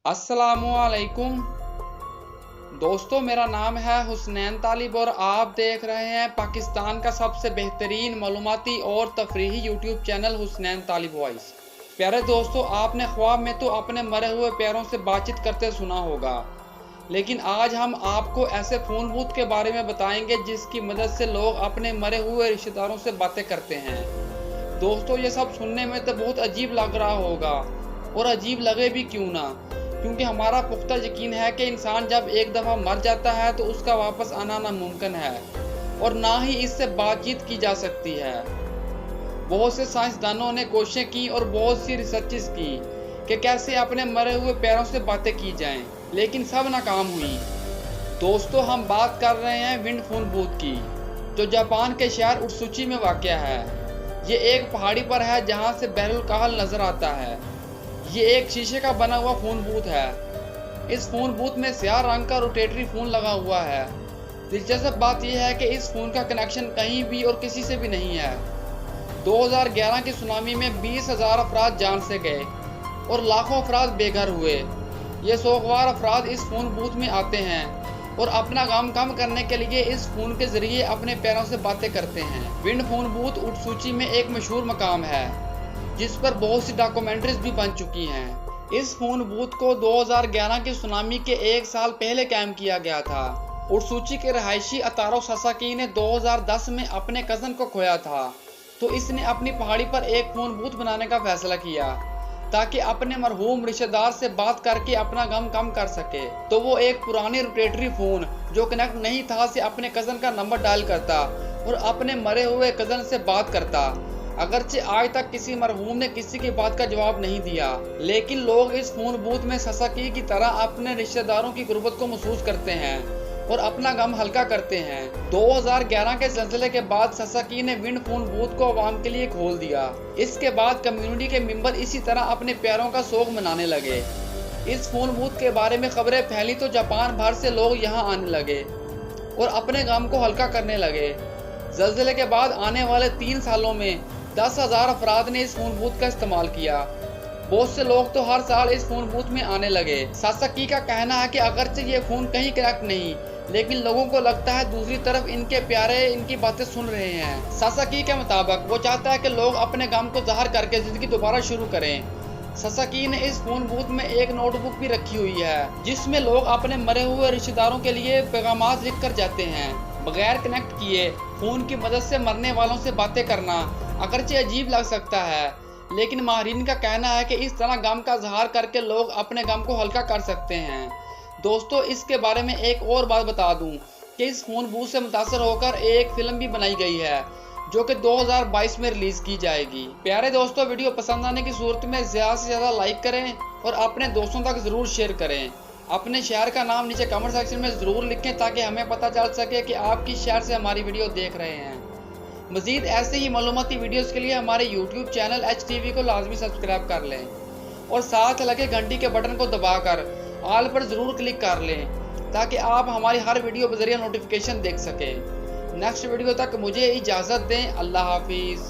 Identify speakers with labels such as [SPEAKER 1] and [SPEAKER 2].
[SPEAKER 1] अस्सलामुअलैकुम दोस्तों, मेरा नाम है हुसनैन तालिब और आप देख रहे हैं पाकिस्तान का सबसे बेहतरीन मालूमाती और तफरीही यूट्यूब चैनल हुसनैन तालिब वॉइस। प्यारे दोस्तों, आपने ख्वाब में तो अपने मरे हुए प्यारों से बातचीत करते सुना होगा, लेकिन आज हम आपको ऐसे फ़ोन बूथ के बारे में बताएंगे जिसकी मदद से लोग अपने मरे हुए रिश्तेदारों से बातें करते हैं। दोस्तों, ये सब सुनने में तो बहुत अजीब लग रहा होगा, और अजीब लगे भी क्यों ना, क्योंकि हमारा पुख्ता यकीन है कि इंसान जब एक दफ़ा मर जाता है तो उसका वापस आना नामुमकिन है और ना ही इससे बातचीत की जा सकती है। बहुत से साइंसदानों ने कोशिशें की और बहुत सी रिसर्चेस की कि कैसे अपने मरे हुए पैरों से बातें की जाएं, लेकिन सब नाकाम हुई। दोस्तों, हम बात कर रहे हैं विंड फ़ोन बूथ की, जो जापान के शहर उत्सुची में वाक़या है। ये एक पहाड़ी पर है जहाँ से बहरुल कहल नज़र आता है। ये एक शीशे का बना हुआ फ़ोन बूथ है। इस फ़ोन बूथ में स्याह रंग का रोटेटरी फ़ोन लगा हुआ है। दिलचस्प बात यह है कि इस फ़ोन का कनेक्शन कहीं भी और किसी से भी नहीं है। 2011 की सुनामी में 20,000 अफराद जान से गए और लाखों अफराद बेघर हुए। ये सोगवार अफराद इस फ़ोन बूथ में आते हैं और अपना गम कम करने के लिए इस फ़ोन के ज़रिए अपने पैरों से बातें करते हैं। विंड फ़ोन बूथ उत्सुची में एक मशहूर मकाम है जिस पर बहुत सी डॉक्यूमेंट्रीज भी बन चुकी हैं। इस फ़ोन बूथ को 2011 की सुनामी के एक साल पहले कायम किया गया था। उत्सुची के रहायशी अतारो सासाकी ने 2010 में अपने कज़न को खोया था, तो इसने अपनी पहाड़ी पर एक फ़ोन बूथ बनाने का फैसला किया ताकि अपने मरहूम रिश्तेदार से बात करके अपना गम कम कर सके। तो वो एक पुरानी रोटेटरी फ़ोन जो कनेक्ट नहीं था से अपने कज़न का नंबर डायल करता और अपने मरे हुए कज़न से बात करता। अगरचे आज तक किसी मरहूम ने किसी की बात का जवाब नहीं दिया, लेकिन लोग इस फ़ोन बूथ में सासाकी की तरह अपने रिश्तेदारों की गुर्बत को महसूस करते हैं और अपना गम हल्का करते हैं। 2011 के ज़लज़ले के बाद सासाकी ने विंड फ़ोन बूथ को आवाम के लिए खोल दिया। इसके बाद कम्युनिटी के मेंबर इसी तरह अपने प्यारों का शोक मनाने लगे। इस फ़ोन बूथ के बारे में खबरें फैली तो जापान भर से लोग यहाँ आने लगे और अपने गम को हल्का करने लगे। ज़लज़ले के बाद आने वाले 3 सालों में 10,000 अफराद ने इस फ़ोन बूथ का इस्तेमाल किया। बहुत से लोग तो हर साल इस फ़ोन बूथ में आने लगे। सासाकी का कहना है कि अगरचे ये फ़ोन कहीं कनेक्ट नहीं, लेकिन लोगों को लगता है दूसरी तरफ इनके प्यारे इनकी बातें सुन रहे हैं। सासाकी के मुताबिक वो चाहता है कि लोग अपने गम को ज़ाहिर करके ज़िंदगी दोबारा शुरू करें। सासाकी ने इस फ़ोन बूथ में एक नोटबुक भी रखी हुई है जिसमें लोग अपने मरे हुए रिश्तेदारों के लिए पैगामात लिख कर जाते हैं। बगैर कनेक्ट किए फ़ोन की मदद से मरने वालों से बातें करना अगरचे अजीब लग सकता है, लेकिन माहिरीन का कहना है कि इस तरह गम का इज़हार करके लोग अपने गम को हल्का कर सकते हैं। दोस्तों, इसके बारे में एक और बात बता दूं कि इस फ़ोन बूथ से मुतासर होकर एक फ़िल्म भी बनाई गई है जो कि 2022 में रिलीज़ की जाएगी। प्यारे दोस्तों, वीडियो पसंद आने की सूरत में ज़्यादा से ज़्यादा लाइक करें और अपने दोस्तों तक ज़रूर शेयर करें। अपने शहर का नाम नीचे कमेंट सेक्शन में ज़रूर लिखें ताकि हमें पता चल सके कि आप किस शहर से हमारी वीडियो देख रहे हैं। मज़ीद ऐसे ही मालूमाती वीडियोस के लिए हमारे यूट्यूब चैनल HTV को लाजमी सब्सक्राइब कर लें और साथ लगे घंटी के बटन को दबाकर ऑल पर ज़रूर क्लिक कर लें ताकि आप हमारी हर वीडियो के ज़रिए नोटिफिकेशन देख सकें। नेक्स्ट वीडियो तक मुझे इजाज़त दें। अल्लाह हाफिज़।